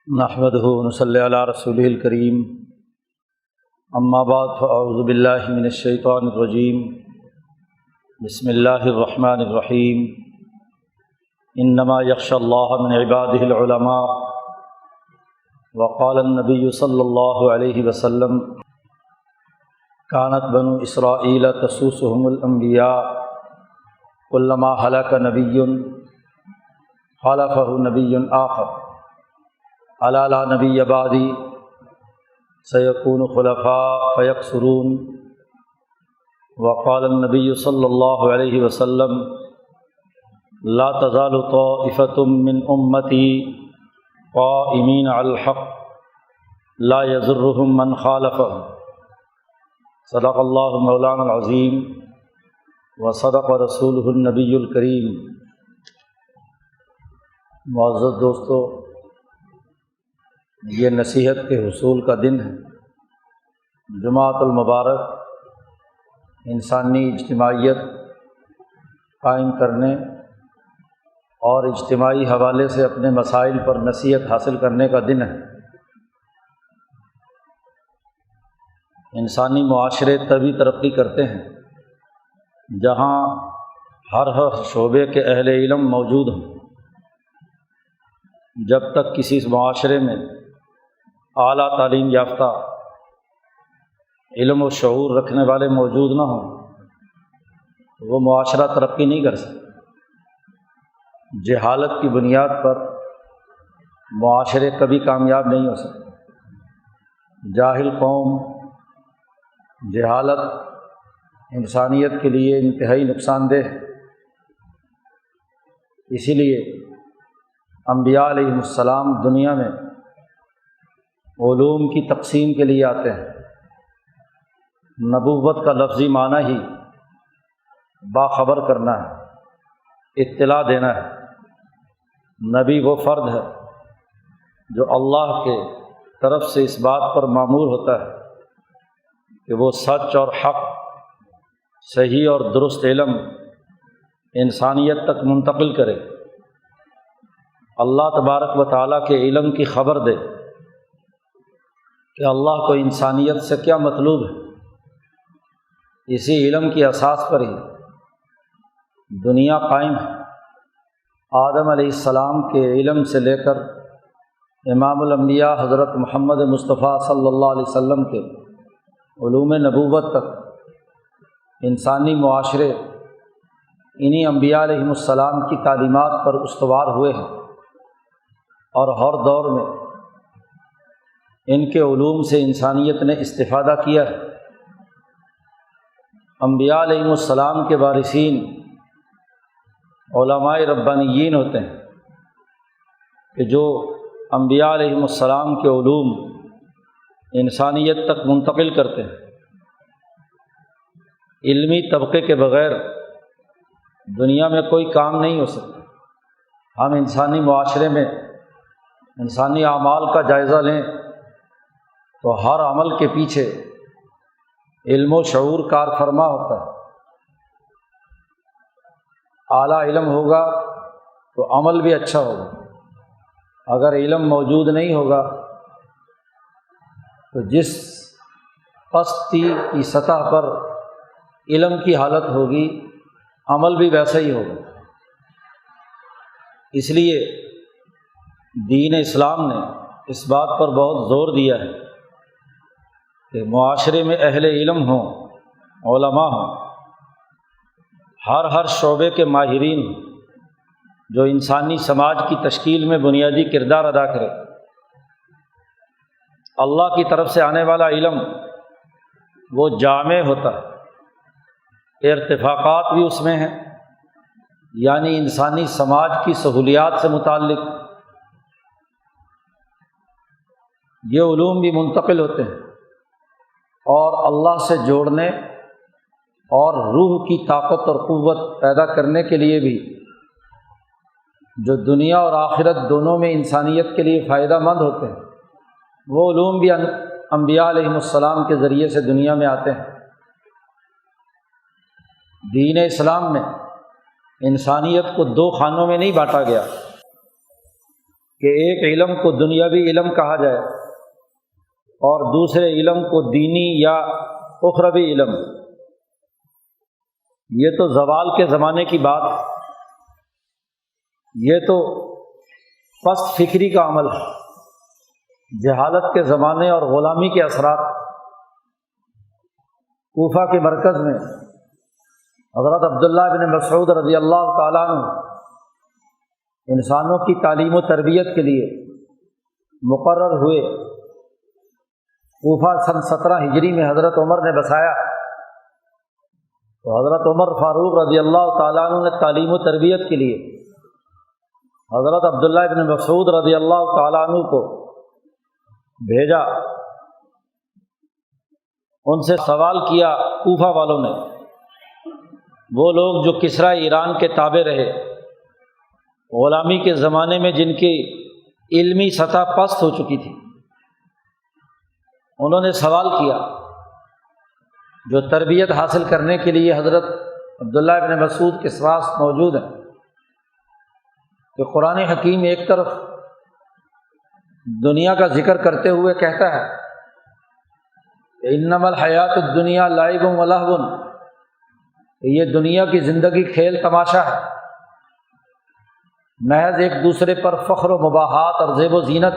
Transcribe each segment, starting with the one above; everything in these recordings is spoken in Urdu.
نحمدہ ونصلی علی رسولہ الکریم اما بعد فاعوذ باللہ من الشیطان الرجیم بسم اللہ الرحمن الرحیم انما یخشی اللہ من عبادہ العلماء وقال النبی صلی اللہ علیہ وسلم کانت بنو اسرائیل تسوسهم الانبیاء کلما ہلک نبی خلفہ نبی آخر الا لا نبی بعدی سیکون خلفاء فیکثرون وقال النبی صلی اللہ علیہ وسلم لا تزال طائفة من امتی قائمین علی الحق لا یضرهم من خالفهم صدق اللہ مولانا العظیم وصدق رسولہ النبی الکریم۔ معزز دوستو، یہ نصیحت کے حصول کا دن ہے۔ جمعہ المبارک انسانی اجتماعیت قائم کرنے اور اجتماعی حوالے سے اپنے مسائل پر نصیحت حاصل کرنے کا دن ہے۔ انسانی معاشرے تبھی ترقی کرتے ہیں جہاں ہر شعبے کے اہل علم موجود ہوں۔ جب تک کسی معاشرے میں اعلیٰ تعلیم یافتہ علم و شعور رکھنے والے موجود نہ ہوں وہ معاشرہ ترقی نہیں کر سکتا۔ جہالت کی بنیاد پر معاشرے کبھی کامیاب نہیں ہو سکتے۔ جاہل قوم، جہالت انسانیت کے لیے انتہائی نقصان دہ ہے۔ اسی لیے انبیاء علیہ السلام دنیا میں علوم کی تقسیم کے لیے آتے ہیں۔ نبوت کا لفظی معنی ہی باخبر کرنا ہے، اطلاع دینا ہے۔ نبی وہ فرد ہے جو اللہ کے طرف سے اس بات پر مامور ہوتا ہے کہ وہ سچ اور حق، صحیح اور درست علم انسانیت تک منتقل کرے، اللہ تبارک و تعالیٰ کے علم کی خبر دے کہ اللہ کو انسانیت سے کیا مطلوب ہے۔ اسی علم کی اساس پر ہی دنیا قائم ہے۔ آدم علیہ السلام کے علم سے لے کر امام الانبیاء حضرت محمد مصطفیٰ صلی اللہ علیہ وسلم کے علوم نبوت تک انسانی معاشرے انہی انبیاء علیہ السلام کی تعلیمات پر استوار ہوئے ہیں، اور ہر دور میں ان کے علوم سے انسانیت نے استفادہ کیا ہے۔ انبیاء علیہ السلام کے وارثین علماء ربانیین ہوتے ہیں کہ جو انبیاء علیہ السلام کے علوم انسانیت تک منتقل کرتے ہیں۔ علمی طبقے کے بغیر دنیا میں کوئی کام نہیں ہو سکتا۔ ہم انسانی معاشرے میں انسانی اعمال کا جائزہ لیں تو ہر عمل کے پیچھے علم و شعور کار فرما ہوتا ہے۔ اعلیٰ علم ہوگا تو عمل بھی اچھا ہوگا۔ اگر علم موجود نہیں ہوگا تو جس پستی کی سطح پر علم کی حالت ہوگی عمل بھی ویسا ہی ہوگا۔ اس لیے دین اسلام نے اس بات پر بہت زور دیا ہے کہ معاشرے میں اہل علم ہوں، علماء ہوں، ہر شعبے کے ماہرین ہوں جو انسانی سماج کی تشکیل میں بنیادی کردار ادا کرے۔ اللہ کی طرف سے آنے والا علم وہ جامع ہوتا ہے، ارتفاقات بھی اس میں ہیں، یعنی انسانی سماج کی سہولیات سے متعلق یہ علوم بھی منتقل ہوتے ہیں، اور اللہ سے جوڑنے اور روح کی طاقت اور قوت پیدا کرنے کے لیے بھی، جو دنیا اور آخرت دونوں میں انسانیت کے لیے فائدہ مند ہوتے ہیں، وہ علوم بھی انبیاء علیہ السلام کے ذریعے سے دنیا میں آتے ہیں۔ دین اسلام میں انسانیت کو دو خانوں میں نہیں بانٹا گیا کہ ایک علم کو دنیاوی علم کہا جائے اور دوسرے علم کو دینی یا اخروی علم، یہ تو زوال کے زمانے کی بات ہے، یہ تو پست فکری کا عمل ہے، جہالت کے زمانے اور غلامی کے اثرات۔ کوفہ کے مرکز میں حضرت عبداللہ بن مسعود رضی اللہ تعالیٰ عنہ انسانوں کی تعلیم و تربیت کے لیے مقرر ہوئے۔ کوفہ سن 17 ہجری میں حضرت عمر نے بسایا، تو حضرت عمر فاروق رضی اللہ تعالیٰ عنہ نے تعلیم و تربیت کے لیے حضرت عبداللہ بن مسعود رضی اللہ تعالیٰ عنہ کو بھیجا۔ ان سے سوال کیا کوفہ والوں نے، وہ لوگ جو کسریٰ ایران کے تابع رہے، غلامی کے زمانے میں جن کی علمی سطح پست ہو چکی تھی، انہوں نے سوال کیا، جو تربیت حاصل کرنے کے لیے حضرت عبداللہ بن مسعود کے پاس موجود ہیں، کہ قرآن حکیم ایک طرف دنیا کا ذکر کرتے ہوئے کہتا ہے کہ انما الحیات الدنیا لعب و لہو، یہ دنیا کی زندگی کھیل تماشا ہے، محض ایک دوسرے پر فخر و مباحات اور زیب و زینت،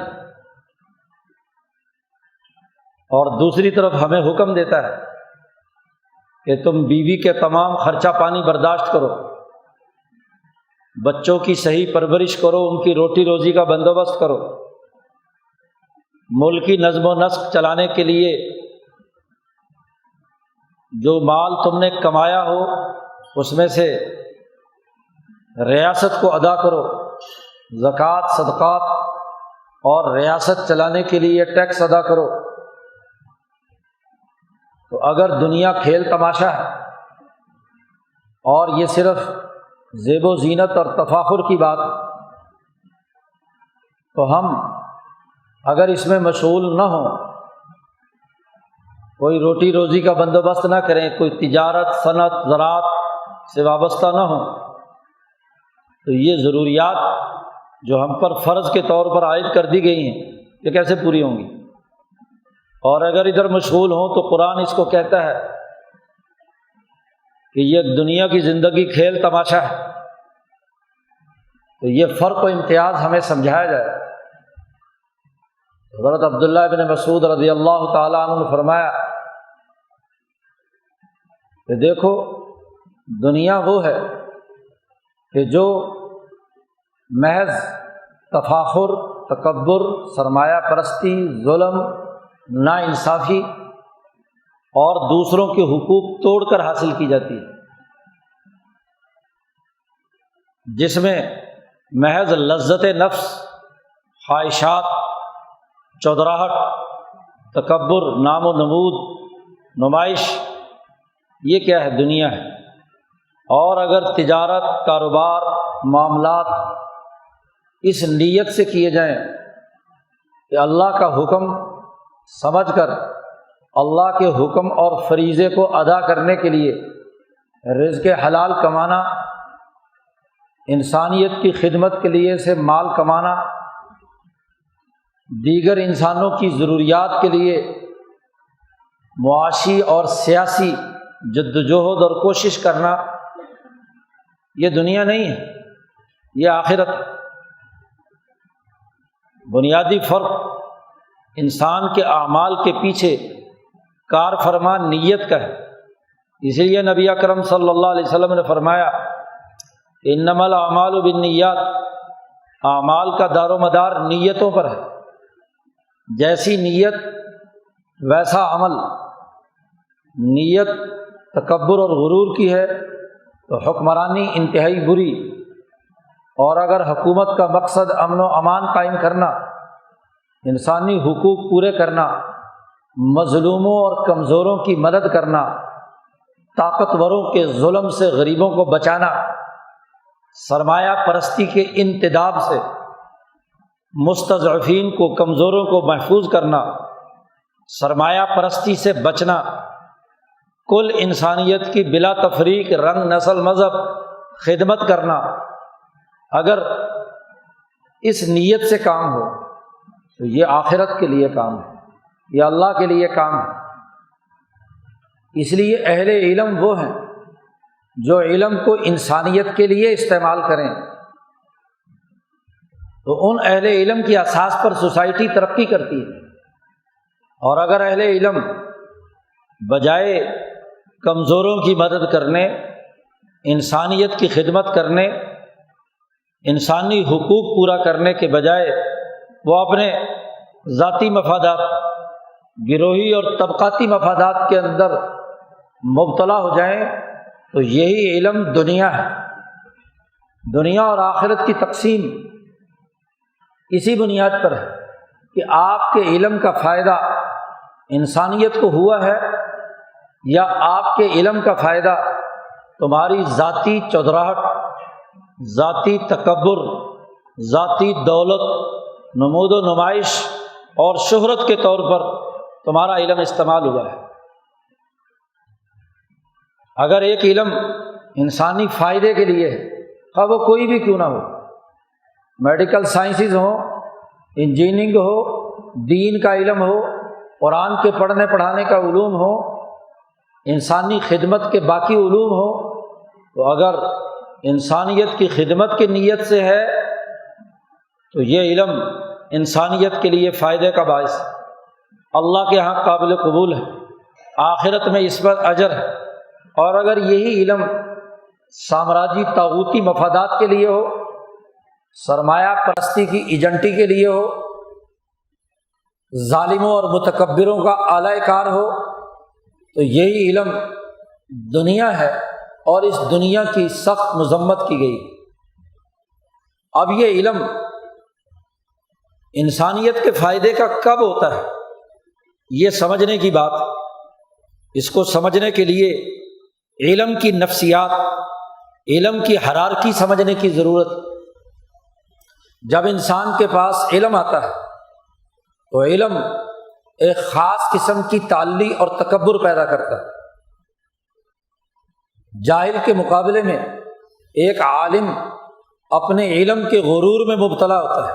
اور دوسری طرف ہمیں حکم دیتا ہے کہ تم بیوی کے تمام خرچہ پانی برداشت کرو، بچوں کی صحیح پرورش کرو، ان کی روٹی روزی کا بندوبست کرو، ملکی نظم و نسق چلانے کے لیے جو مال تم نے کمایا ہو اس میں سے ریاست کو ادا کرو، زکوٰۃ صدقات اور ریاست چلانے کے لیے ٹیکس ادا کرو۔ تو اگر دنیا کھیل تماشا ہے اور یہ صرف زیب و زینت اور تفاخر کی بات، تو ہم اگر اس میں مشغول نہ ہوں، کوئی روٹی روزی کا بندوبست نہ کریں، کوئی تجارت صنعت زراعت سے وابستہ نہ ہوں، تو یہ ضروریات جو ہم پر فرض کے طور پر عائد کر دی گئی ہیں یہ کیسے پوری ہوں گی؟ اور اگر ادھر مشغول ہوں تو قرآن اس کو کہتا ہے کہ یہ دنیا کی زندگی کھیل تماشا ہے، تو یہ فرق و امتیاز ہمیں سمجھایا جائے۔ حضرت عبداللہ بن مسعود رضی اللہ تعالیٰ عنہ نے فرمایا کہ دیکھو، دنیا وہ ہے کہ جو محض تفاخر، تکبر، سرمایہ پرستی، ظلم، ناانصافی اور دوسروں کے حقوق توڑ کر حاصل کی جاتی ہے، جس میں محض لذت نفس، خواہشات، چودراہٹ، تکبر، نام و نمود، نمائش، یہ کیا ہے؟ دنیا ہے۔ اور اگر تجارت، کاروبار، معاملات اس نیت سے کیے جائیں کہ اللہ کا حکم سمجھ کر اللہ کے حکم اور فریضے کو ادا کرنے کے لیے رزق حلال کمانا، انسانیت کی خدمت کے لیے سے مال کمانا، دیگر انسانوں کی ضروریات کے لیے معاشی اور سیاسی جدوجہد اور کوشش کرنا، یہ دنیا نہیں ہے، یہ آخرت ہے۔ بنیادی فرق انسان کے اعمال کے پیچھے کار فرما نیت کا ہے۔ اسی لیے نبی اکرم صلی اللہ علیہ وسلم نے فرمایا انما الاعمال بالنیات، اعمال کا دار و مدار نیتوں پر ہے، جیسی نیت ویسا عمل۔ نیت تکبر اور غرور کی ہے تو حکمرانی انتہائی بری، اور اگر حکومت کا مقصد امن و امان قائم کرنا، انسانی حقوق پورے کرنا، مظلوموں اور کمزوروں کی مدد کرنا، طاقتوروں کے ظلم سے غریبوں کو بچانا، سرمایہ پرستی کے انتداب سے مستضعفین کو، کمزوروں کو محفوظ کرنا، سرمایہ پرستی سے بچنا، کل انسانیت کی بلا تفریق رنگ، نسل، مذہب خدمت کرنا۔ اگر اس نیت سے کام ہو تو یہ آخرت کے لیے کام ہے، یہ اللہ کے لیے کام ہے۔ اس لیے اہل علم وہ ہیں جو علم کو انسانیت کے لیے استعمال کریں، تو ان اہل علم کی اساس پر سوسائٹی ترقی کرتی ہے۔ اور اگر اہل علم بجائے کمزوروں کی مدد کرنے، انسانیت کی خدمت کرنے، انسانی حقوق پورا کرنے کے بجائے وہ اپنے ذاتی مفادات، گروہی اور طبقاتی مفادات کے اندر مبتلا ہو جائیں، تو یہی علم دنیا ہے۔ دنیا اور آخرت کی تقسیم اسی بنیاد پر ہے کہ آپ کے علم کا فائدہ انسانیت کو ہوا ہے یا آپ کے علم کا فائدہ تمہاری ذاتی چودراہٹ، ذاتی تکبر، ذاتی دولت، نمود و نمائش اور شہرت کے طور پر تمہارا علم استعمال ہوا ہے۔ اگر ایک علم انسانی فائدے کے لیے ہے، خواہ وہ کوئی بھی کیوں نہ ہو، میڈیکل سائنسز ہو، انجینئرنگ ہو، دین کا علم ہو، قرآن کے پڑھنے پڑھانے کا علوم ہو، انسانی خدمت کے باقی علوم ہو، تو اگر انسانیت کی خدمت کی نیت سے ہے تو یہ علم انسانیت کے لیے فائدے کا باعث اللہ کے ہاں قابل قبول ہے، آخرت میں اس پر اجر ہے۔ اور اگر یہی علم سامراجی طاغوتی مفادات کے لیے ہو، سرمایہ پرستی کی ایجنٹی کے لیے ہو، ظالموں اور متکبروں کا اعلی کار ہو، تو یہی علم دنیا ہے اور اس دنیا کی سخت مذمت کی گئی۔ اب یہ علم انسانیت کے فائدے کا کب ہوتا ہے، یہ سمجھنے کی بات، اس کو سمجھنے کے لیے علم کی نفسیات، علم کی ہیرارکی سمجھنے کی ضرورت۔ جب انسان کے پاس علم آتا ہے تو علم ایک خاص قسم کی تعلی اور تکبر پیدا کرتا ہے۔ جاہل کے مقابلے میں ایک عالم اپنے علم کے غرور میں مبتلا ہوتا ہے۔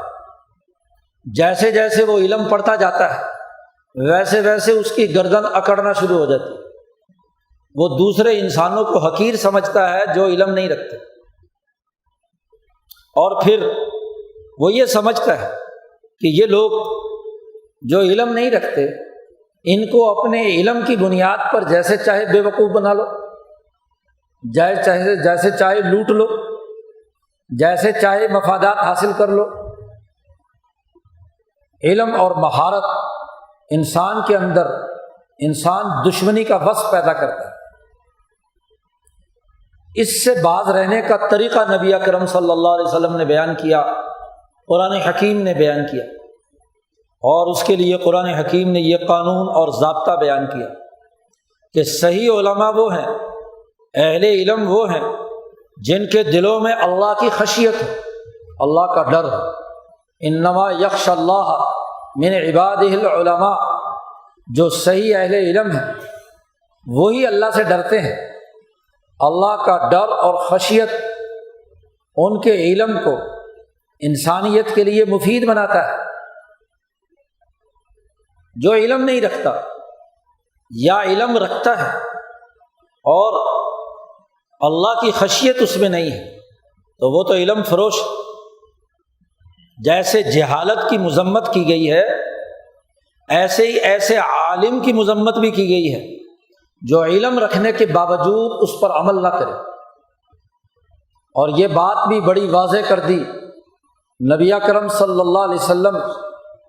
جیسے جیسے وہ علم پڑھتا جاتا ہے ویسے ویسے اس کی گردن اکڑنا شروع ہو جاتی ہے، وہ دوسرے انسانوں کو حقیر سمجھتا ہے جو علم نہیں رکھتے، اور پھر وہ یہ سمجھتا ہے کہ یہ لوگ جو علم نہیں رکھتے ان کو اپنے علم کی بنیاد پر جیسے چاہے بے وقوف بنا لو، جیسے چاہے لوٹ لو، جیسے چاہے مفادات حاصل کر لو۔ علم اور مہارت انسان کے اندر انسان دشمنی کا وصف پیدا کرتا ہے۔ اس سے باز رہنے کا طریقہ نبی اکرم صلی اللہ علیہ وسلم نے بیان کیا، قرآن حکیم نے بیان کیا، اور اس کے لیے قرآن حکیم نے یہ قانون اور ضابطہ بیان کیا کہ صحیح علماء وہ ہیں، اہل علم وہ ہیں جن کے دلوں میں اللہ کی خشیت ہے، اللہ کا ڈر ہے۔ انما یخشی اللہ من عبادہ العلماء، جو صحیح اہل علم ہیں وہی اللہ سے ڈرتے ہیں۔ اللہ کا ڈر اور خشیت ان کے علم کو انسانیت کے لیے مفید بناتا ہے۔ جو علم نہیں رکھتا یا علم رکھتا ہے اور اللہ کی خشیت اس میں نہیں ہے تو وہ تو علم فروش۔ جیسے جہالت کی مذمت کی گئی ہے ایسے ہی ایسے عالم کی مذمت بھی کی گئی ہے جو علم رکھنے کے باوجود اس پر عمل نہ کرے۔ اور یہ بات بھی بڑی واضح کر دی نبی اکرم صلی اللہ علیہ وسلم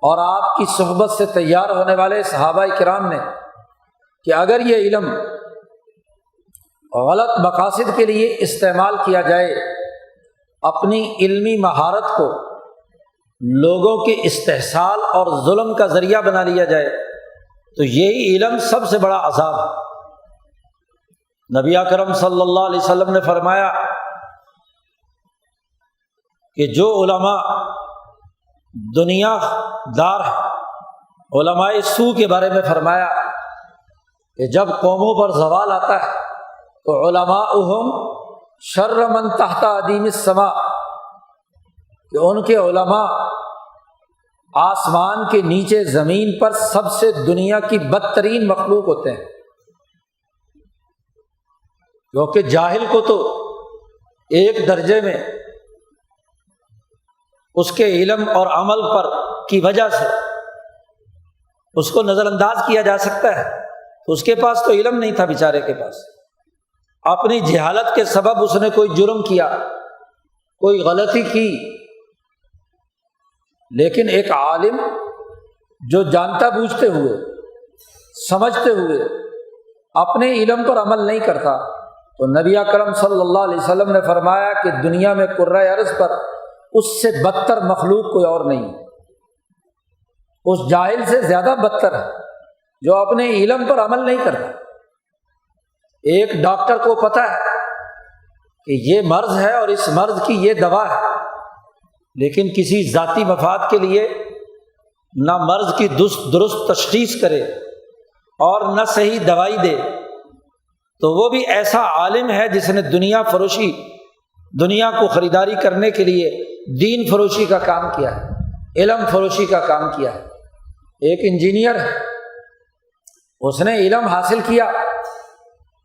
اور آپ کی صحبت سے تیار ہونے والے صحابہ کرام نے کہ اگر یہ علم غلط مقاصد کے لیے استعمال کیا جائے، اپنی علمی مہارت کو لوگوں کے استحصال اور ظلم کا ذریعہ بنا لیا جائے تو یہی علم سب سے بڑا عذاب ہے۔ نبی اکرم صلی اللہ علیہ وسلم نے فرمایا کہ جو علماء دنیا دار ہیں، علماء سوء کے بارے میں فرمایا کہ جب قوموں پر زوال آتا ہے تو علماؤہم شر من تحت ادیم السماء، کہ ان کے علماء آسمان کے نیچے زمین پر سب سے دنیا کی بدترین مخلوق ہوتے ہیں، کیونکہ جاہل کو تو ایک درجے میں اس کے علم اور عمل پر کی وجہ سے اس کو نظر انداز کیا جا سکتا ہے، تو اس کے پاس تو علم نہیں تھا بیچارے کے پاس، اپنی جہالت کے سبب اس نے کوئی جرم کیا، کوئی غلطی کی۔ لیکن ایک عالم جو جانتا بوجھتے ہوئے، سمجھتے ہوئے اپنے علم پر عمل نہیں کرتا، تو نبی اکرم صلی اللہ علیہ وسلم نے فرمایا کہ دنیا میں کرۂ ارض پر اس سے بدتر مخلوق کوئی اور نہیں، اس جاہل سے زیادہ بدتر ہے جو اپنے علم پر عمل نہیں کرتا۔ ایک ڈاکٹر کو پتہ ہے کہ یہ مرض ہے اور اس مرض کی یہ دوا ہے، لیکن کسی ذاتی مفاد کے لیے نہ مرض کی درست تشخیص کرے اور نہ صحیح دوائی دے، تو وہ بھی ایسا عالم ہے جس نے دنیا فروشی، دنیا کو خریداری کرنے کے لیے دین فروشی کا کام کیا ہے، علم فروشی کا کام کیا ہے۔ ایک انجینئر ہے، اس نے علم حاصل کیا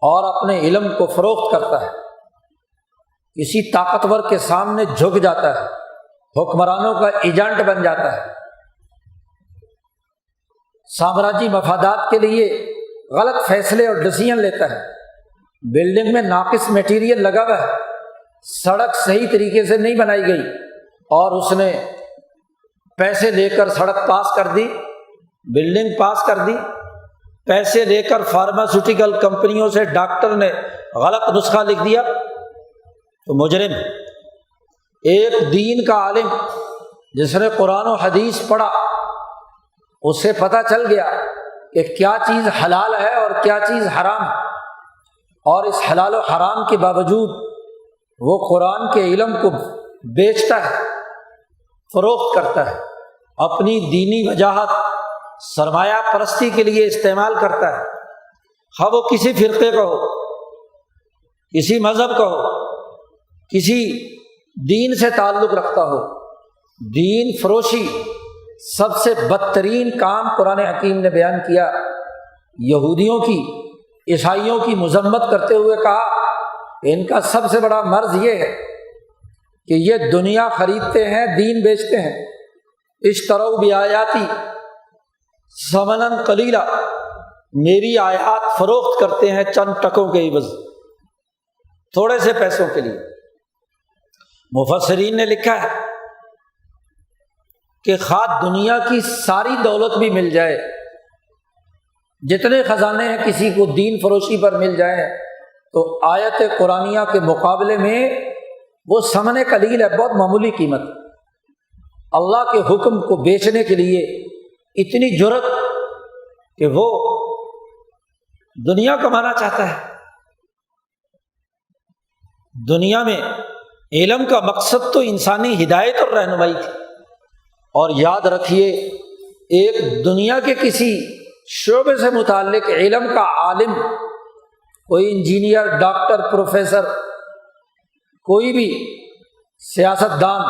اور اپنے علم کو فروخت کرتا ہے، کسی طاقتور کے سامنے جھک جاتا ہے، حکمرانوں کا ایجنٹ بن جاتا ہے، سامراجی مفادات کے لیے غلط فیصلے اور ڈیسیژن لیتا ہے۔ بلڈنگ میں ناقص میٹیریل لگا ہوا ہے، سڑک صحیح طریقے سے نہیں بنائی گئی اور اس نے پیسے لے کر سڑک پاس کر دی، بلڈنگ پاس کر دی، پیسے لے کر فارماسیوٹیکل کمپنیوں سے ڈاکٹر نے غلط نسخہ لکھ دیا، تو مجرم۔ ایک دین کا عالم جس نے قرآن و حدیث پڑھا، اس سے پتہ چل گیا کہ کیا چیز حلال ہے اور کیا چیز حرام ہے، اور اس حلال و حرام کے باوجود وہ قرآن کے علم کو بیچتا ہے، فروخت کرتا ہے، اپنی دینی وجاہت سرمایہ پرستی کے لیے استعمال کرتا ہے، خواہ وہ کسی فرقے کا ہو، کسی مذہب کا ہو، کسی دین سے تعلق رکھتا ہو۔ دین فروشی سب سے بدترین کام قرآن حکیم نے بیان کیا۔ یہودیوں کی، عیسائیوں کی مذمت کرتے ہوئے کہا کہ ان کا سب سے بڑا مرض یہ ہے کہ یہ دنیا خریدتے ہیں، دین بیچتے ہیں۔ اشتروا بآیاتی ثمنا قلیلا، میری آیات فروخت کرتے ہیں چند ٹکوں کے عوض، تھوڑے سے پیسوں کے لیے۔ مفسرین نے لکھا ہے کہ خواہ دنیا کی ساری دولت بھی مل جائے، جتنے خزانے ہیں کسی کو دین فروشی پر مل جائیں، تو آیت قرآنیہ کے مقابلے میں وہ ثمن قلیل ہے، بہت معمولی قیمت۔ اللہ کے حکم کو بیچنے کے لیے اتنی جرت کہ وہ دنیا کمانا چاہتا ہے۔ دنیا میں علم کا مقصد تو انسانی ہدایت اور رہنمائی تھی، اور یاد رکھیے ایک دنیا کے کسی شعبے سے متعلق علم کا عالم، کوئی انجینئر، ڈاکٹر، پروفیسر، کوئی بھی سیاستدان،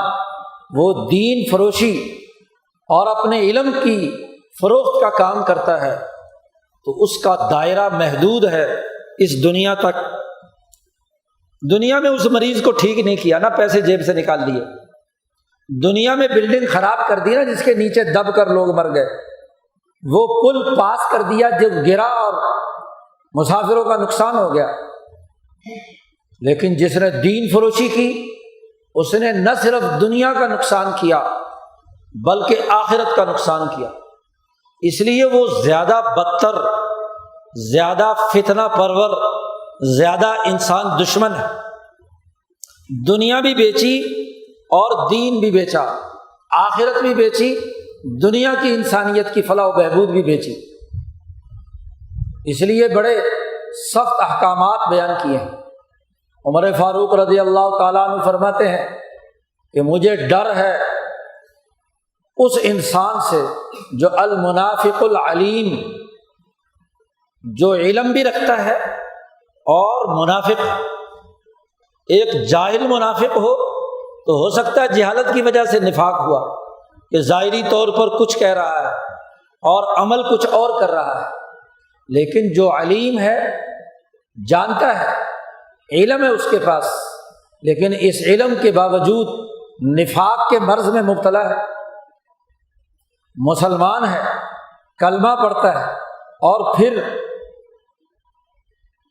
وہ دین فروشی اور اپنے علم کی فروخت کا کام کرتا ہے، تو اس کا دائرہ محدود ہے اس دنیا تک۔ دنیا میں اس مریض کو ٹھیک نہیں کیا، نہ پیسے جیب سے نکال لیے، دنیا میں بلڈنگ خراب کر دی نا جس کے نیچے دب کر لوگ مر گئے، وہ پل پاس کر دیا جو گرا اور مسافروں کا نقصان ہو گیا۔ لیکن جس نے دین فروشی کی، اس نے نہ صرف دنیا کا نقصان کیا بلکہ آخرت کا نقصان کیا۔ اس لیے وہ زیادہ بدتر، زیادہ فتنہ پرور، زیادہ انسان دشمن ہے۔ دنیا بھی بیچی اور دین بھی بیچا، آخرت بھی بیچی، دنیا کی انسانیت کی فلاح و بہبود بھی بیچی۔ اس لیے بڑے سخت احکامات بیان کیے ہیں۔ عمر فاروق رضی اللہ تعالیٰ عنہ فرماتے ہیں کہ مجھے ڈر ہے اس انسان سے جو المنافق العلیم، جو علم بھی رکھتا ہے اور منافق، ایک جاہل منافق ہو تو ہو سکتا ہے جہالت کی وجہ سے نفاق ہوا کہ ظاہری طور پر کچھ کہہ رہا ہے اور عمل کچھ اور کر رہا ہے، لیکن جو علیم ہے جانتا ہے، علم ہے اس کے پاس، لیکن اس علم کے باوجود نفاق کے مرض میں مبتلا ہے، مسلمان ہے، کلمہ پڑھتا ہے، اور پھر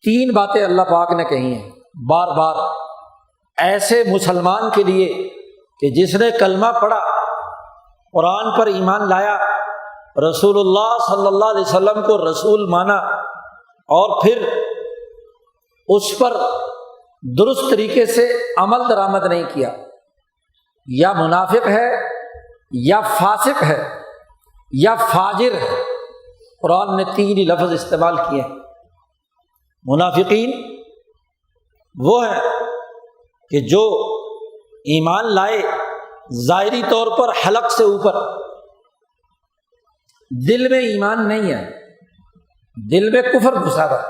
3 باتیں اللہ پاک نے کہی ہیں بار بار ایسے مسلمان کے لیے کہ جس نے کلمہ پڑھا، قرآن پر ایمان لایا، رسول اللہ صلی اللہ علیہ وسلم کو رسول مانا، اور پھر اس پر درست طریقے سے عمل درآمد نہیں کیا، یا منافق ہے یا فاسق ہے یا فاجر ہے۔ قرآن نے 3 ہی لفظ استعمال کیے ہیں۔ منافقین وہ ہیں کہ جو ایمان لائے ظاہری طور پر حلق سے اوپر، دل میں ایمان نہیں ہے، دل میں کفر گھسا ہے،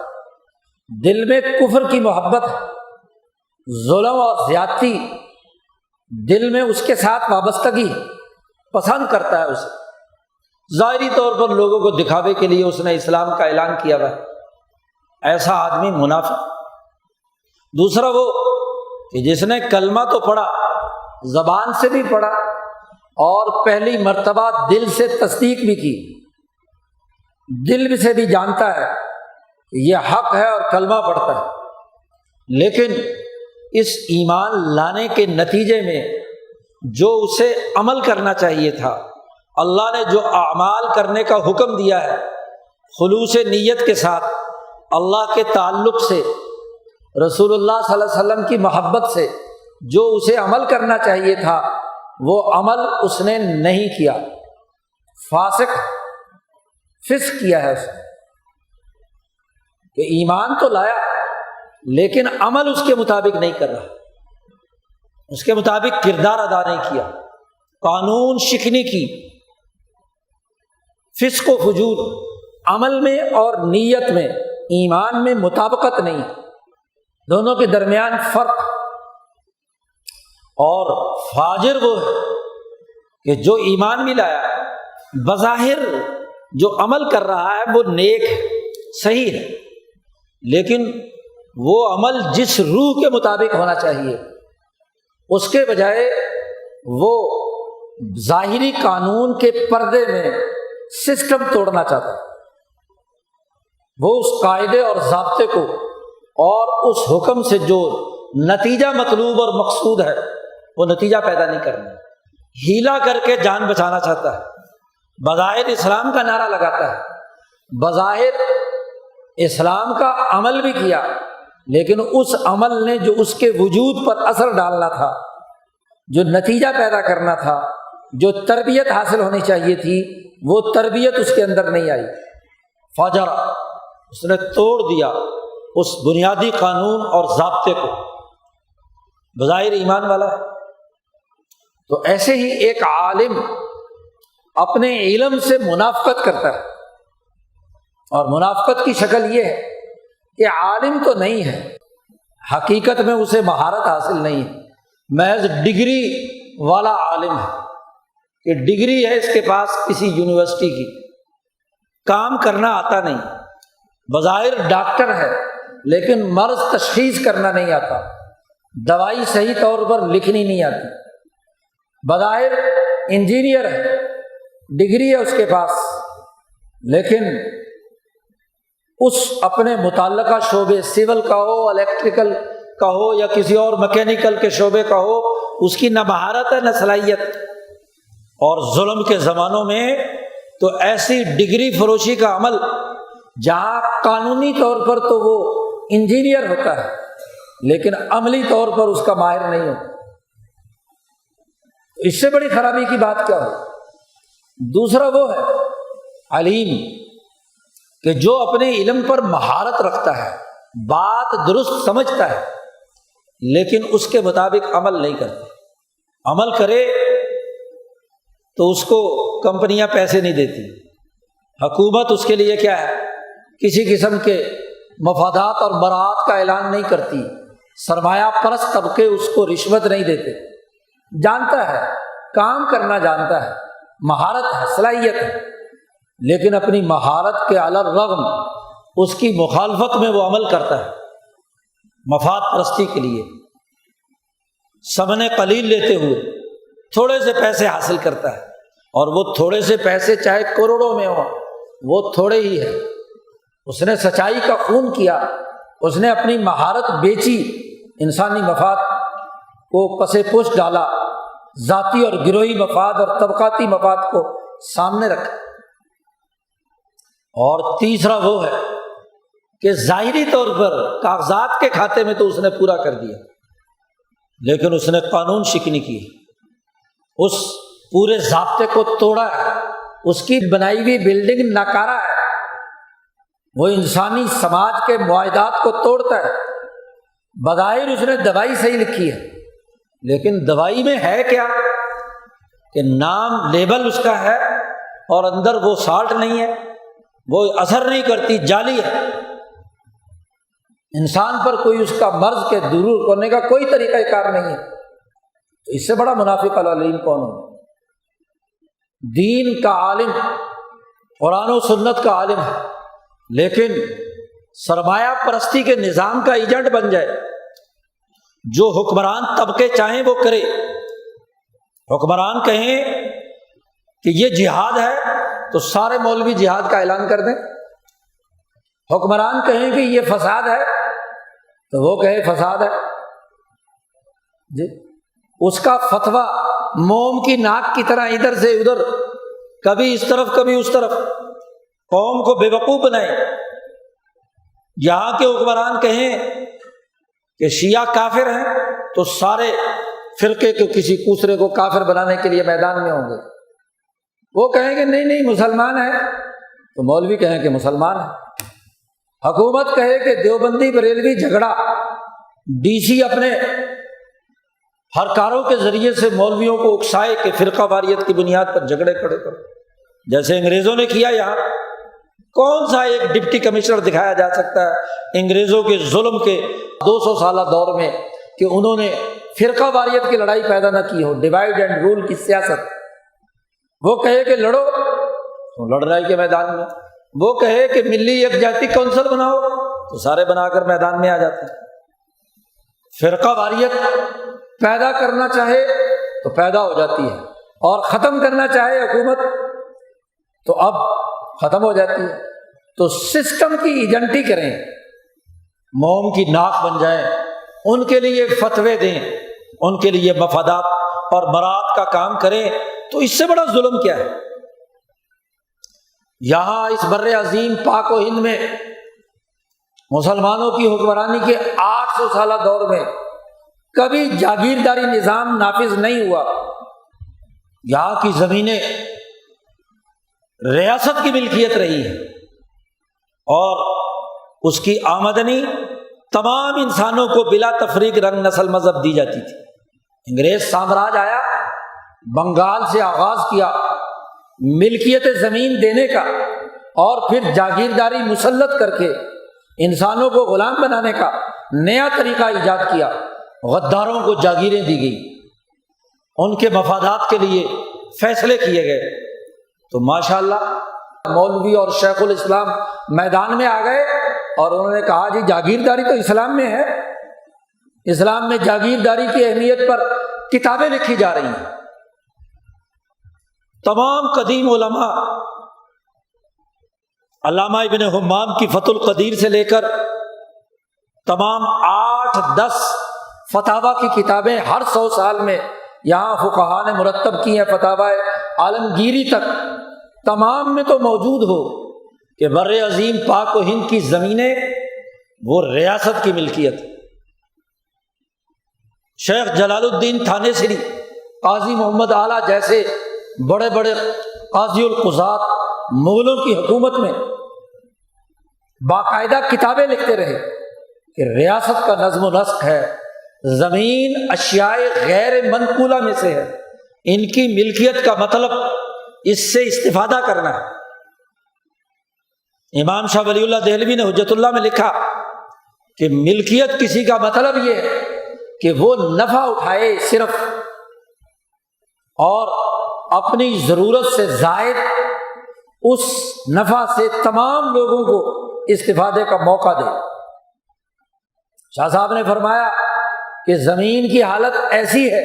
دل میں کفر کی محبت ہے، ظلم اور زیادتی دل میں اس کے ساتھ وابستگی، پسند کرتا ہے اسے، ظاہری طور پر لوگوں کو دکھاوے کے لیے اس نے اسلام کا اعلان کیا ہوا ہے، ایسا آدمی منافق۔ دوسرا وہ کہ جس نے کلمہ تو پڑھا، زبان سے بھی پڑھا اور پہلی مرتبہ دل سے تصدیق بھی کی، دل سے بھی جانتا ہے کہ یہ حق ہے اور کلمہ پڑھتا ہے، لیکن اس ایمان لانے کے نتیجے میں جو اسے عمل کرنا چاہیے تھا، اللہ نے جو اعمال کرنے کا حکم دیا ہے، خلوص نیت کے ساتھ، اللہ کے تعلق سے، رسول اللہ صلی اللہ علیہ وسلم کی محبت سے جو اسے عمل کرنا چاہیے تھا، وہ عمل اس نے نہیں کیا، فاسق فسق کیا ہے اس نے، کہ ایمان تو لایا لیکن عمل اس کے مطابق نہیں کر رہا، اس کے مطابق کردار ادا نہیں کیا، قانون شکنی کی، فسق و فجور، عمل میں اور نیت میں، ایمان میں مطابقت نہیں، دونوں کے درمیان فرق۔ اور فاجر وہ ہے کہ جو ایمان بھی لایا، بظاہر جو عمل کر رہا ہے وہ نیک ہے، صحیح ہے، لیکن وہ عمل جس روح کے مطابق ہونا چاہیے اس کے بجائے وہ ظاہری قانون کے پردے میں سسٹم توڑنا چاہتا ہے، وہ اس قاعدے اور ضابطے کو اور اس حکم سے جو نتیجہ مطلوب اور مقصود ہے وہ نتیجہ پیدا نہیں کرنا، ہیلا کر کے جان بچانا چاہتا ہے، بظاہر اسلام کا نعرہ لگاتا ہے، بظاہر اسلام کا عمل بھی کیا، لیکن اس عمل نے جو اس کے وجود پر اثر ڈالنا تھا، جو نتیجہ پیدا کرنا تھا، جو تربیت حاصل ہونی چاہیے تھی، وہ تربیت اس کے اندر نہیں آئی، فجر، اس نے توڑ دیا اس بنیادی قانون اور ضابطے کو، بظاہر ایمان والا ہے۔ تو ایسے ہی ایک عالم اپنے علم سے منافقت کرتا ہے، اور منافقت کی شکل یہ ہے کہ عالم تو نہیں ہے، حقیقت میں اسے مہارت حاصل نہیں ہے، محض ڈگری والا عالم ہے کہ ڈگری ہے اس کے پاس کسی یونیورسٹی کی، کام کرنا آتا نہیں، بظاہر ڈاکٹر ہے لیکن مرض تشخیص کرنا نہیں آتا، دوائی صحیح طور پر لکھنی نہیں آتی، بظاہر انجینئر ہے، ڈگری ہے اس کے پاس، لیکن اس اپنے متعلقہ شعبے، سول کا ہو، الیکٹریکل کا ہو یا کسی اور میکینیکل کے شعبے کا ہو، اس کی نہ مہارت ہے نہ صلاحیت۔ اور ظلم کے زمانوں میں تو ایسی ڈگری فروشی کا عمل جہاں قانونی طور پر تو وہ انجینئر ہوتا ہے لیکن عملی طور پر اس کا ماہر نہیں ہوتا، اس سے بڑی خرابی کی بات کیا ہو۔ دوسرا وہ ہے علیم کہ جو اپنے علم پر مہارت رکھتا ہے، بات درست سمجھتا ہے لیکن اس کے مطابق عمل نہیں کرتا، عمل کرے تو اس کو کمپنیاں پیسے نہیں دیتی، حکومت اس کے لیے کیا ہے، کسی قسم کے مفادات اور براعت کا اعلان نہیں کرتی، سرمایہ پرست طبقے اس کو رشوت نہیں دیتے، جانتا ہے، کام کرنا جانتا ہے، مہارت ہے، صلاحیت ہے، لیکن اپنی مہارت کے علی الرغم اس کی مخالفت میں وہ عمل کرتا ہے مفاد پرستی کے لیے، ثمن قلیل لیتے ہوئے تھوڑے سے پیسے حاصل کرتا ہے، اور وہ تھوڑے سے پیسے چاہے کروڑوں میں ہوں وہ تھوڑے ہی ہے۔ اس نے سچائی کا خون کیا، اس نے اپنی مہارت بیچی، انسانی مفاد کو پس پش ڈالا، ذاتی اور گروہی مفاد اور طبقاتی مفاد کو سامنے رکھا۔ اور تیسرا وہ ہے کہ ظاہری طور پر کاغذات کے کھاتے میں تو اس نے پورا کر دیا، لیکن اس نے قانون شکنی کی، اس پورے ضابطے کو توڑا ہے، اس کی بنائی ہوئی بلڈنگ ناکارہ ہے، وہ انسانی سماج کے معاہدات کو توڑتا ہے۔ بظاہر اس نے دوائی صحیح لکھی ہے، لیکن دوائی میں ہے کیا کہ نام لیبل اس کا ہے اور اندر وہ سالٹ نہیں ہے، وہ اثر نہیں کرتی، جعلی ہے، انسان پر کوئی اس کا مرض کے دور کرنے کا کوئی طریقہ کار نہیں ہے۔ تو اس سے بڑا منافق العلیم کون ہو؟ دین کا عالم، قرآن و سنت کا عالم ہے، لیکن سرمایہ پرستی کے نظام کا ایجنٹ بن جائے، جو حکمران طبقے چاہیں وہ کرے۔ حکمران کہیں کہ یہ جہاد ہے تو سارے مولوی جہاد کا اعلان کر دیں، حکمران کہیں کہ یہ فساد ہے تو وہ کہے فساد ہے جی۔ اس کا فتویٰ موم کی ناک کی طرح ادھر سے ادھر، کبھی اس طرف کبھی اس طرف، قوم کو بے وقوف بنائے۔ یہاں کے حکمران کہیں کہ شیعہ کافر ہیں تو سارے فرقے کو کسی دوسرے کو کافر بنانے کے لیے میدان میں ہوں گے، وہ کہیں کہ نہیں نہیں مسلمان ہیں تو مولوی کہیں کہ مسلمان ہیں۔ حکومت کہے کہ دیوبندی بریلوی جھگڑا، ڈی سی اپنے ہرکاروں کے ذریعے سے مولویوں کو اکسائے کہ فرقہ واریت کی بنیاد پر جھگڑے کھڑے کرو، جیسے انگریزوں نے کیا۔ یہاں کون سا ایک ڈپٹی کمشنر دکھایا جا سکتا ہے انگریزوں کے ظلم کے 200 سالہ دور میں کہ انہوں نے فرقہ واریت کی لڑائی پیدا نہ کی ہو، ڈیوائڈ اینڈ رول کی سیاست؟ وہ کہے کہ لڑو تو لڑائی کے میدان میں، وہ کہے کہ ملی یکجہتی کونسل بناؤ تو سارے بنا کر میدان میں آ جاتے ہیں۔ فرقہ واریت پیدا کرنا چاہے تو پیدا ہو جاتی ہے، اور ختم کرنا چاہے حکومت تو اب ختم ہو جاتی ہے۔ تو سسٹم کی ایجنٹی کریں، موم کی ناک بن جائیں، ان کے لیے فتوے دیں، ان کے لیے مفادات اور مراد کا کام کریں، تو اس سے بڑا ظلم کیا ہے؟ یہاں اس بر عظیم پاک و ہند میں مسلمانوں کی حکمرانی کے 800 سالہ دور میں کبھی جاگیرداری نظام نافذ نہیں ہوا۔ یہاں کی زمینیں ریاست کی ملکیت رہی ہے، اور اس کی آمدنی تمام انسانوں کو بلا تفریق رنگ نسل مذہب دی جاتی تھی۔ انگریز سامراج آیا، بنگال سے آغاز کیا ملکیت زمین دینے کا، اور پھر جاگیرداری مسلط کر کے انسانوں کو غلام بنانے کا نیا طریقہ ایجاد کیا۔ غداروں کو جاگیریں دی گئی، ان کے مفادات کے لیے فیصلے کیے گئے۔ تو ماشاءاللہ مولوی اور شیخ الاسلام میدان میں آ گئے، اور انہوں نے کہا جی جاگیرداری تو اسلام میں ہے، اسلام میں جاگیرداری کی اہمیت پر کتابیں لکھی جا رہی ہیں۔ تمام قدیم علماء، علامہ ابن حمام کی فتح القدیر سے لے کر تمام 8-10 فتاوی کی کتابیں ہر 100 سال میں یہاں فقہا نے مرتب کی ہیں، فتاوی عالمگیری تک تمام میں تو موجود ہو کہ بر عظیم پاک و ہند کی زمینیں وہ ریاست کی ملکیت۔ شیخ جلال الدین تھانیسری، قاضی محمد اعلیٰ جیسے بڑے بڑے قاضی القضات مغلوں کی حکومت میں باقاعدہ کتابیں لکھتے رہے کہ ریاست کا نظم و نسق ہے، زمین اشیاء غیر منقولہ میں سے ہے، ان کی ملکیت کا مطلب اس سے استفادہ کرنا ہے۔ امام شاہ ولی اللہ دہلوی نے حجت اللہ میں لکھا کہ ملکیت کسی کا مطلب یہ ہے کہ وہ نفع اٹھائے صرف، اور اپنی ضرورت سے زائد اس نفع سے تمام لوگوں کو استفادے کا موقع دے۔ شاہ صاحب نے فرمایا کہ زمین کی حالت ایسی ہے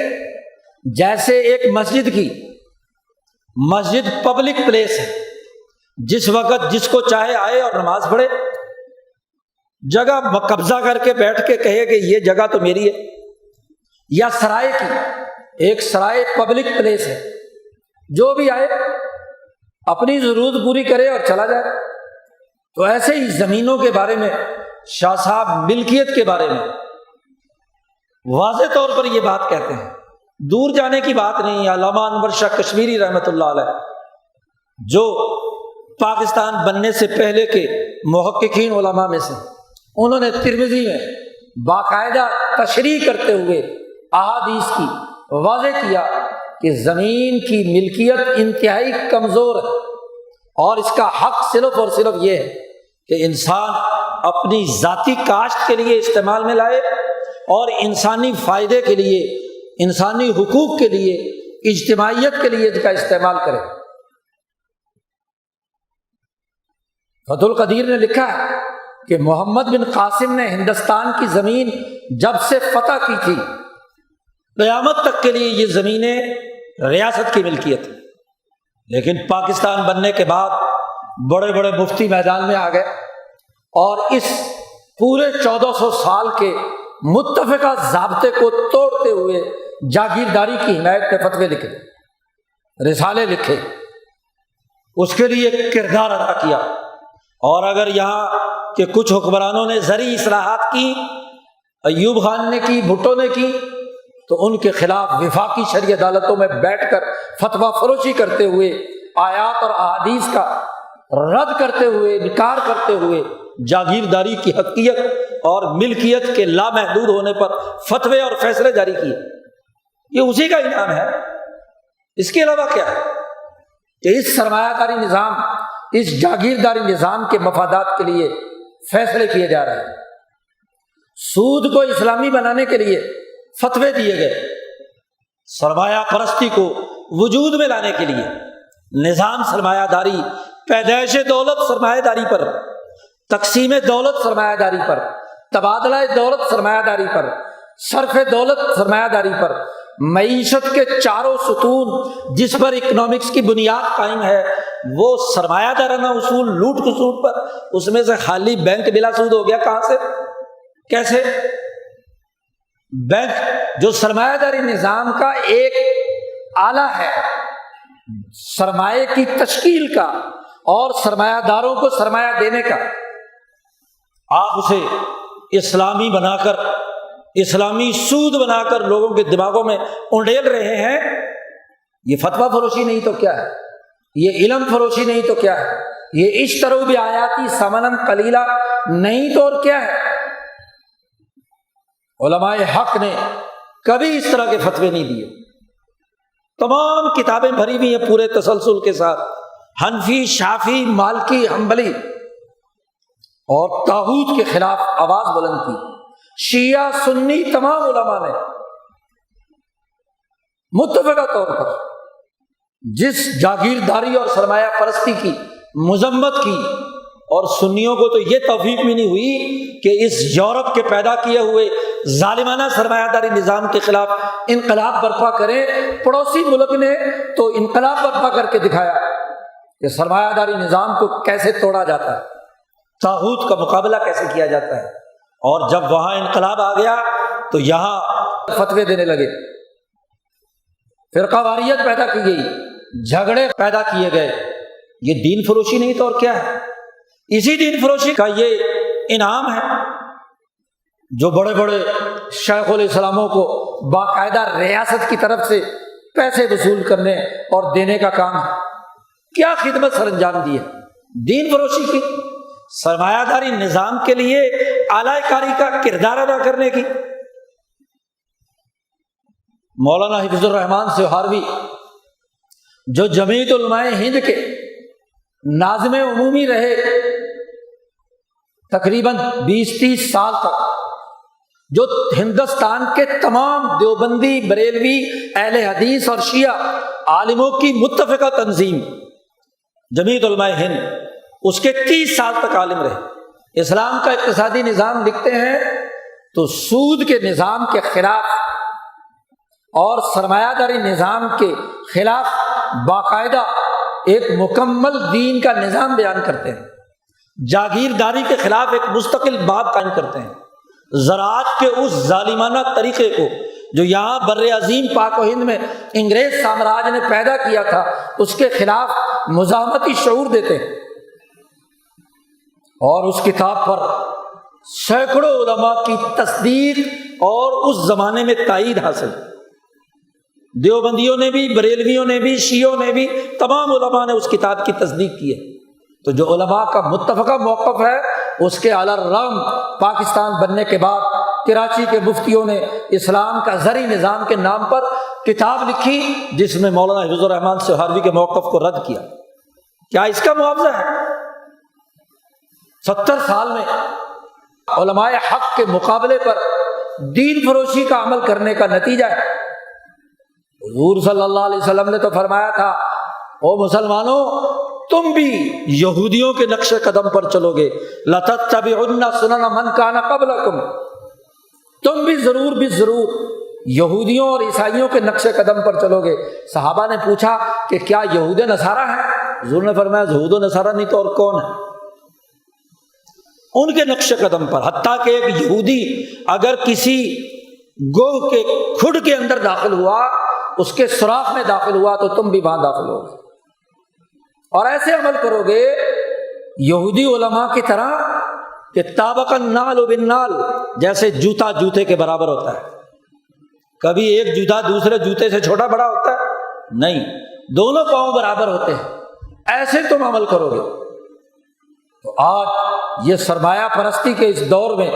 جیسے ایک مسجد پبلک پلیس ہے، جس وقت جس کو چاہے آئے اور نماز پڑھے، جگہ قبضہ کر کے بیٹھ کے کہے کہ یہ جگہ تو میری ہے، یا سرائے کی ایک سرائے پبلک پلیس ہے، جو بھی آئے اپنی ضرورت پوری کرے اور چلا جائے۔ تو ایسے ہی زمینوں کے بارے میں شاہ صاحب ملکیت کے بارے میں واضح طور پر یہ بات کہتے ہیں، دور جانے کی بات نہیں۔ علامہ انور شاہ کشمیری رحمۃ اللہ علیہ، جو پاکستان بننے سے پہلے کے محققین علماء میں سے، انہوں نے ترمذی میں باقاعدہ تشریح کرتے ہوئے احادیث کی واضح کیا کہ زمین کی ملکیت انتہائی کمزور ہے، اور اس کا حق صرف اور صرف یہ ہے کہ انسان اپنی ذاتی کاشت کے لیے استعمال میں لائے، اور انسانی فائدے کے لیے، انسانی حقوق کے لیے، اجتماعیت کے لیے اس کا استعمال کرے۔ فتح القدیر نے لکھا ہے کہ محمد بن قاسم نے ہندوستان کی زمین جب سے فتح کی تھی، قیامت تک کے لیے یہ زمینیں ریاست کی ملکیت ہے، لیکن پاکستان بننے کے بعد بڑے بڑے مفتی میدان میں آ گئے اور اس پورے 1400 سال کے متفقہ ضابطے کو توڑتے ہوئے جاگیرداری کی حمایت میں فتوے لکھے، رسالے لکھے، اس کے لیے کردار ادا کیا۔ اور اگر یہاں کہ کچھ حکمرانوں نے زرعی اصلاحات کی، ایوب خان نے کی، بھٹو نے کی، تو ان کے خلاف وفاقی شرعی عدالتوں میں بیٹھ کر فتویٰ فروشی کرتے ہوئے، آیات اور احادیث کا رد کرتے ہوئے، انکار کرتے ہوئے، جاگیرداری کی حقیقت اور ملکیت کے لامحدود ہونے پر فتوے اور فیصلے جاری کیے۔ یہ اسی کا انعام ہے، اس کے علاوہ کیا ہے کہ اس سرمایہ کاری نظام، اس جاگیرداری نظام کے مفادات کے لیے فیصلے کیے جا رہے ہیں۔ سود کو اسلامی بنانے کے لیے فتوے دیے گئے، سرمایہ پرستی کو وجود میں لانے کے لیے نظام سرمایہ داری، پیدائش دولت سرمایہ داری پر، تقسیم دولت سرمایہ داری پر، تبادلہ دولت سرمایہ داری پر، صرف دولت سرمایہ داری پر، معیشت کے چاروں ستون جس پر اکنامکس کی بنیاد قائم ہے، وہ سرمایہ دارانہ اصول، لوٹ کسوٹ پر، اس میں سے خالی بینک بلا سود ہو گیا۔ کہاں سے، کیسے؟ بینک جو سرمایہ داری نظام کا ایک آلہ ہے سرمایہ کی تشکیل کا اور سرمایہ داروں کو سرمایہ دینے کا، آپ اسے اسلامی بنا کر، اسلامی سود بنا کر لوگوں کے دماغوں میں انڈیل رہے ہیں۔ یہ فتویٰ فروشی نہیں تو کیا ہے؟ یہ علم فروشی نہیں تو کیا ہے؟ یہ اشتروا بآیاتی ثمنا قلیلا نہیں تو اور کیا ہے؟ علماء حق نے کبھی اس طرح کے فتوے نہیں دیے، تمام کتابیں بھری ہوئی ہیں پورے تسلسل کے ساتھ، حنفی، شافعی، مالکی، حنبلی، اور طاغوت کے خلاف آواز بلند کی۔ شیعہ، سنی، تمام علماء نے متفقہ طور پر جس جاگیرداری اور سرمایہ پرستی کی مذمت کی، اور سنیوں کو تو یہ توفیق بھی نہیں ہوئی کہ اس یورپ کے پیدا کیے ہوئے ظالمانہ سرمایہ داری نظام کے خلاف انقلاب برپا کریں۔ پڑوسی ملک نے تو انقلاب برپا کر کے دکھایا کہ سرمایہ داری نظام کو کیسے توڑا جاتا ہے، طاغوت کا مقابلہ کیسے کیا جاتا ہے، اور جب وہاں انقلاب آ گیا تو یہاں فتوے دینے لگے، فرقہ واریت پیدا کی گئی، جھگڑے پیدا کیے گئے۔ یہ دین فروشی نہیں تو اور کیا ہے؟ اسی دین فروشی کا یہ انعام ہے جو بڑے بڑے شیخ الاسلاموں کو باقاعدہ ریاست کی طرف سے پیسے وصول کرنے اور دینے کا کام ہے۔ کیا خدمت سر انجام دی ہے دین فروشی کی، سرمایہ داری نظام کے لیے اعلی کاری کا کردار ادا کرنے کی۔ مولانا حفظ الرحمان سہاروی جو جمعیت علماء ہند کے ناظم عمومی رہے تقریباً 20-30 سال تک، جو ہندوستان کے تمام دیوبندی، بریلوی، اہل حدیث اور شیعہ عالموں کی متفقہ تنظیم جمعیت علماء ہند، اس کے 30 سال تک عالم رہے۔ اسلام کا اقتصادی نظام لکھتے ہیں تو سود کے نظام کے خلاف اور سرمایہ داری نظام کے خلاف باقاعدہ ایک مکمل دین کا نظام بیان کرتے ہیں، جاگیرداری کے خلاف ایک مستقل باب قائم کرتے ہیں، زراعت کے اس ظالمانہ طریقے کو جو یہاں بر عظیم پاک و ہند میں انگریز سامراج نے پیدا کیا تھا، اس کے خلاف مزاحمتی شعور دیتے ہیں، اور اس کتاب پر سینکڑوں علماء کی تصدیق اور اس زمانے میں تائید حاصل، دیوبندیوں نے بھی، بریلویوں نے بھی، شیعوں نے بھی، تمام علماء نے اس کتاب کی تصدیق کی ہے۔ تو جو علماء کا متفقہ موقف ہے، اس کے علی الرغم پاکستان بننے کے بعد کراچی کے مفتیوں نے اسلام کا زرعی نظام کے نام پر کتاب لکھی، جس میں مولانا حفیظ الرحمن سہاروی کے موقف کو رد کیا۔ کیا اس کا معاوضہ ہے؟ 70 سال میں علماء حق کے مقابلے پر دین فروشی کا عمل کرنے کا نتیجہ ہے۔ حضور صلی اللہ علیہ وسلم نے تو فرمایا تھا، او مسلمانوں، تم بھی یہودیوں کے نقش قدم پر چلو گے، لَتَتَّبِعُنَّ سُنَنَ مَنْ كَانَ قَبْلَكُمْ، تم بھی ضرور یہودیوں اور عیسائیوں کے نقش قدم پر چلو گے۔ صحابہ نے پوچھا کہ کیا یہود نصارہ ہیں؟ حضور نے فرمایا یہود و نصارہ نہیں تو اور کون ہے؟ ان کے نقش قدم پر، حتیٰ کہ ایک یہودی اگر کسی گوہ کے کھڈ کے اندر داخل ہوا، اس کے سوراخ میں داخل ہوا، تو تم بھی وہاں داخل ہوگے، اور ایسے عمل کرو گے یہودی علماء کی طرح کہ طابق النعل بالنعل، جیسے جوتا جوتے کے برابر ہوتا ہے۔ کبھی ایک جوتا دوسرے جوتے سے چھوٹا بڑا ہوتا ہے؟ نہیں، دونوں پاؤں برابر ہوتے ہیں۔ ایسے تم عمل کرو گے۔ تو آج یہ سرمایہ پرستی کے اس دور میں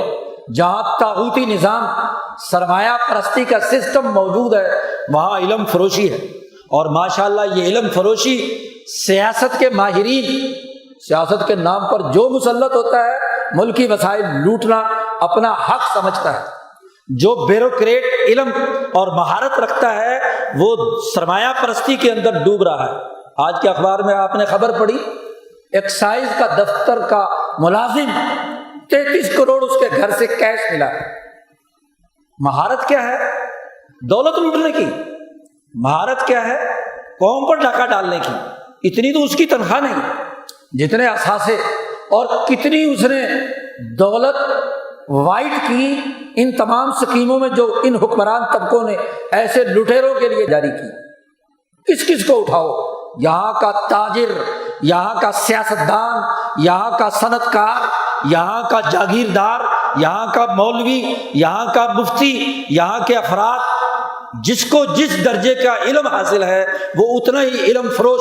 جہاں طاغوتی نظام، سرمایہ پرستی کا سسٹم موجود ہے، وہاں علم فروشی ہے، اور ماشاءاللہ یہ علم فروشی سیاست کے ماہرین، سیاست کے نام پر جو مسلط ہوتا ہے ملکی وسائل لوٹنا اپنا حق سمجھتا ہے، جو بیوروکریٹ علم اور مہارت رکھتا ہے وہ سرمایہ پرستی کے اندر ڈوب رہا ہے۔ آج کے اخبار میں آپ نے خبر پڑھی، ایکسائز کا دفتر کا ملازم 33 کروڑ اس کے گھر سے کیش ملا۔ مہارت کیا ہے؟ دولت لوٹنے کی۔ مہارت کیا ہے؟ قوم پر ڈاکہ ڈالنے کی۔ اتنی تو اس کی تنخواہ نہیں، جتنے اثاثے اور کتنی اس نے دولت وائٹ کی ان تمام سکیموں میں جو ان حکمران طبقوں نے ایسے لٹیروں کے لیے جاری کی۔ کس کس کو اٹھاؤ، یہاں کا تاجر، یہاں کا سیاستدان، یہاں کا صنعت کار، یہاں کا جاگیردار، یہاں کا مولوی، یہاں کا مفتی، یہاں کے افراد، جس کو جس درجے کا علم حاصل ہے وہ اتنا ہی علم فروش،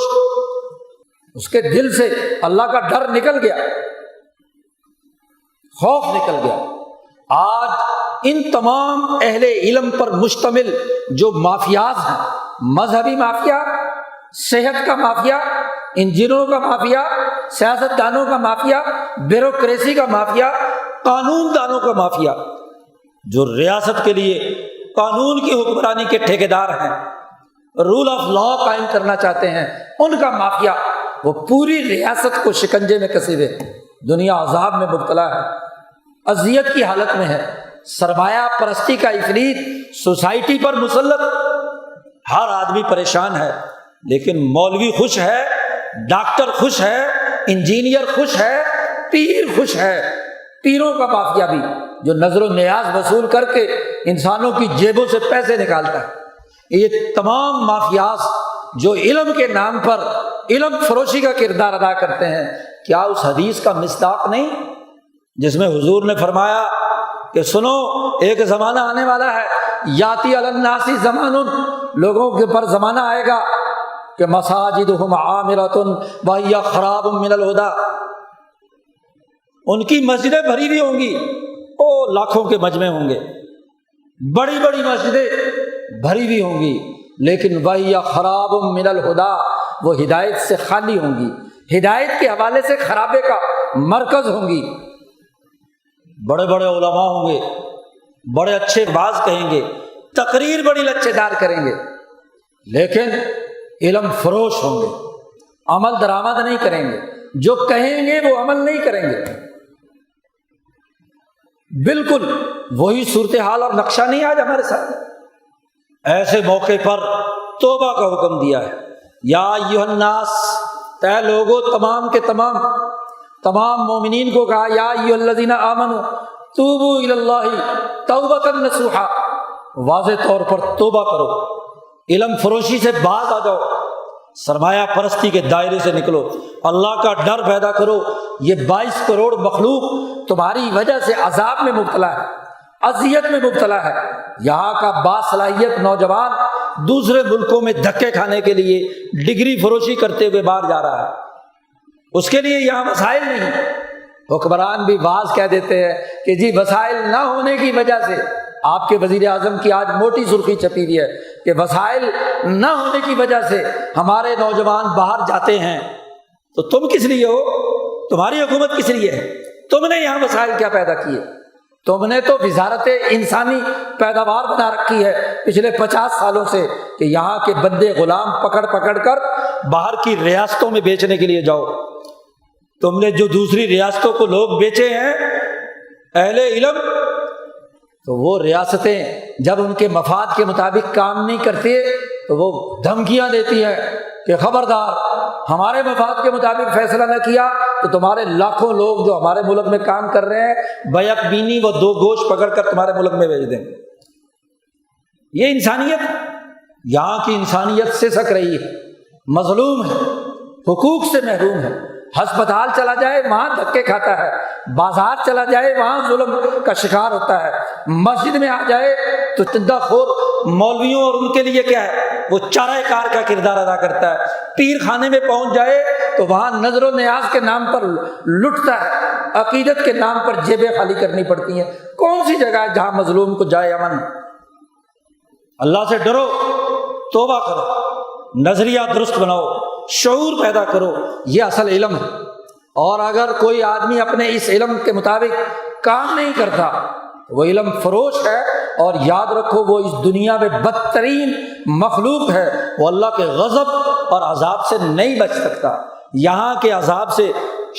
اس کے دل سے اللہ کا ڈر نکل گیا، خوف نکل گیا۔ آج ان تمام اہل علم پر مشتمل جو مافیاز ہیں، مذہبی مافیا، صحت کا مافیا، انجینئروں کا مافیا، سیاست دانوں کا مافیا، بیوروکریسی کا مافیا، قانون دانوں کا مافیا، جو ریاست کے لیے قانون کی حکمرانی کے ٹھیکیدار ہیں، رول آف لا قائم کرنا چاہتے ہیں، ان کا مافیا، وہ پوری ریاست کو شکنجے میں کسے ہوئے، دنیا عذاب میں مبتلا ہے، اذیت کی حالت میں ہے۔ سرمایہ پرستی کا افریت سوسائٹی پر مسلط، ہر آدمی پریشان ہے، لیکن مولوی خوش ہے، ڈاکٹر خوش ہے، انجینئر خوش ہے، پیر خوش ہے۔ پیروں کا مافیا بھی جو نظر و نیاز وصول کر کے انسانوں کی جیبوں سے پیسے نکالتا ہے۔ یہ تمام مافیاز جو علم کے نام پر علم فروشی کا کردار ادا کرتے ہیں، کیا اس حدیث کا مصداق نہیں جس میں حضور نے فرمایا کہ سنو، ایک زمانہ آنے والا ہے، یاتی علی الناس زمان، لوگوں کے پر زمانہ آئے گا کہ مساجدہم عامرۃ وہی خراب من الہدی، ان کی مسجدیں بھری ہوئی ہوں گی، لاکھوں کے مجمع ہوں گے، بڑی بڑی مسجدیں بھری ہوئی ہوں گی، لیکن وہی خراب من الہدی، وہ ہدایت سے خالی ہوں گی، ہدایت کے حوالے سے خرابے کا مرکز ہوں گی۔ بڑے بڑے علماء ہوں گے، بڑے اچھے باز کہیں گے، تقریر بڑی لچے دار کریں گے، لیکن علم فروش ہوں گے، عمل درآمد نہیں کریں گے، جو کہیں گے وہ عمل نہیں کریں گے۔ بالکل وہی صورتحال اور نقشہ نہیں آج ہمارے ساتھ۔ ایسے موقع پر توبہ کا حکم دیا ہے، یا ایھا الناس، اے لوگو، تمام کے تمام مومنین کو کہا، یا ایھا الذین آمنوا توبوا الی اللہ توبۃ نصوحا، واضح طور پر توبہ کرو، علم فروشی سے باز آ جاؤ، سرمایہ پرستی کے دائرے سے نکلو، اللہ کا ڈر پیدا کرو۔ یہ 22 کروڑ مخلوق تمہاری وجہ سے عذاب میں مبتلا ہے، اذیت میں مبتلا ہے۔ یہاں کا باصلاحیت نوجوان دوسرے ملکوں میں دھکے کھانے کے لیے ڈگری فروشی کرتے ہوئے باہر جا رہا ہے، اس کے لیے یہاں وسائل نہیں۔ حکمران بھی بعض کہہ دیتے ہیں کہ جی وسائل نہ ہونے کی وجہ سے، آپ کے وزیر اعظم کی آج موٹی سرخی چھپی ہوئی ہے کہ وسائل نہ ہونے کی وجہ سے ہمارے نوجوان باہر جاتے ہیں۔ تو تم کس لیے ہو؟ تمہاری حکومت کس لیے ہے؟ تم نے یہاں وسائل کیا پیدا کیے؟ تم نے تو وزارت انسانی پیداوار بنا رکھی ہے پچھلے 50 سالوں سے کہ یہاں کے بندے غلام پکڑ پکڑ کر باہر کی ریاستوں میں بیچنے کے لیے جاؤ۔ تم نے جو دوسری ریاستوں کو لوگ بیچے ہیں اہل علم، تو وہ ریاستیں جب ان کے مفاد کے مطابق کام نہیں کرتی تو وہ دھمکیاں دیتی ہیں کہ خبردار، ہمارے مفاد کے مطابق فیصلہ نہ کیا تو تمہارے لاکھوں لوگ جو ہمارے ملک میں کام کر رہے ہیں بیک بینی و 2 گوش پکڑ کر تمہارے ملک میں بھیج دیں گے۔ یہ انسانیت، یہاں کی انسانیت سے سک رہی ہے، مظلوم ہے، حقوق سے محروم ہے۔ ہسپتال چلا جائے وہاں دھکے کھاتا ہے، بازار چلا جائے وہاں ظلم کا شکار ہوتا ہے، مسجد میں آ جائے تو چندہ خور مولویوں اور ان کے لیے کیا ہے، وہ چارہ کار کا کردار ادا کرتا ہے۔ پیر خانے میں پہنچ جائے تو وہاں نظر و نیاز کے نام پر لٹتا ہے، عقیدت کے نام پر جیبیں خالی کرنی پڑتی ہیں۔ کون سی جگہ ہے جہاں مظلوم کو جائے امن؟ اللہ سے ڈرو، توبہ کرو، نظریہ درست بناؤ، شعور پیدا کرو، یہ اصل علم ہے۔ اور اگر کوئی آدمی اپنے اس علم کے مطابق کام نہیں کرتا وہ علم فروش ہے، اور یاد رکھو وہ اس دنیا میں بدترین مخلوق ہے، وہ اللہ کے غضب اور عذاب سے نہیں بچ سکتا۔ یہاں کے عذاب سے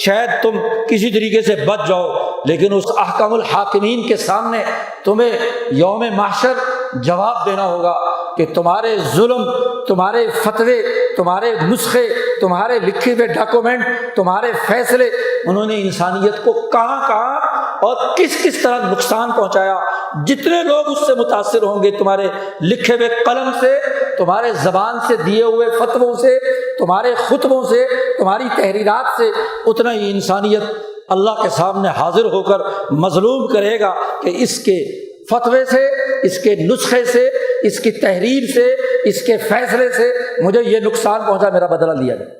شاید تم کسی طریقے سے بچ جاؤ، لیکن اس احکم الحاکمین کے سامنے تمہیں یوم محشر جواب دینا ہوگا کہ تمہارے ظلم، تمہارے فتوے، تمہارے نسخے، تمہارے لکھے ہوئے ڈاکومنٹ، تمہارے فیصلے، انہوں نے انسانیت کو کہاں اور کس طرح نقصان پہنچایا۔ جتنے لوگ اس سے متاثر ہوں گے تمہارے لکھے ہوئے قلم سے، تمہارے زبان سے دیے ہوئے فتووں سے، تمہارے خطبوں سے، تمہاری تحریرات سے، اتنا ہی انسانیت اللہ کے سامنے حاضر ہو کر مظلوم کرے گا کہ اس کے فتوے سے، اس کے نسخے سے، اس کی تحریر سے، اس کے فیصلے سے مجھے یہ نقصان پہنچا، میرا بدلہ لیا جائے۔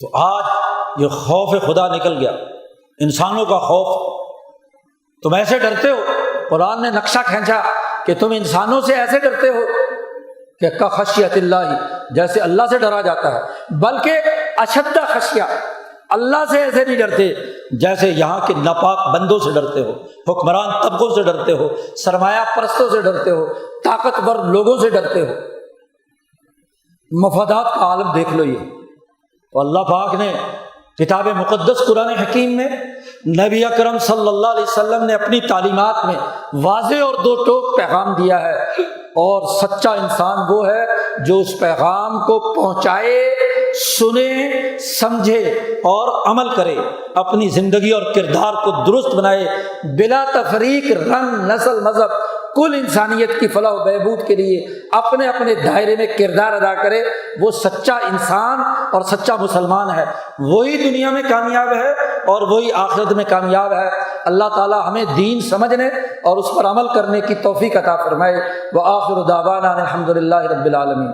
تو آج یہ خوف خدا نکل گیا، انسانوں کا خوف۔ تم ایسے ڈرتے ہو، قرآن نے نقشہ کھینچا کہ تم انسانوں سے ایسے ڈرتے ہو کہ کخشیت اللہ، جیسے اللہ سے ڈرا جاتا ہے، بلکہ اشد خشیہ، اللہ سے ایسے نہیں ڈرتے جیسے یہاں کے ناپاک بندوں سے ڈرتے ہو، حکمران طبقوں سے ڈرتے ہو، سرمایہ پرستوں سے ڈرتے ہو، طاقتور لوگوں سے ڈرتے ہو۔ مفادات کا عالم دیکھ لو۔ یہ تو اللہ پاک نے کتاب مقدس قرآن حکیم میں نبی اکرم صلی اللہ علیہ وسلم نے اپنی تعلیمات میں واضح اور 2 ٹوک پیغام دیا ہے، اور سچا انسان وہ ہے جو اس پیغام کو پہنچائے، سنے، سمجھے اور عمل کرے، اپنی زندگی اور کردار کو درست بنائے، بلا تفریق، رنگ، نسل، مذہب، کل انسانیت کی فلاح و بہبود کے لیے اپنے اپنے دائرے میں کردار ادا کرے۔ وہ سچا انسان اور سچا مسلمان ہے، وہی دنیا میں کامیاب ہے اور وہی آخرت میں کامیاب ہے۔ اللہ تعالی ہمیں دین سمجھنے اور اس پر عمل کرنے کی توفیق عطا فرمائے۔ وآخر دعوانا الحمد للہ رب العالمین۔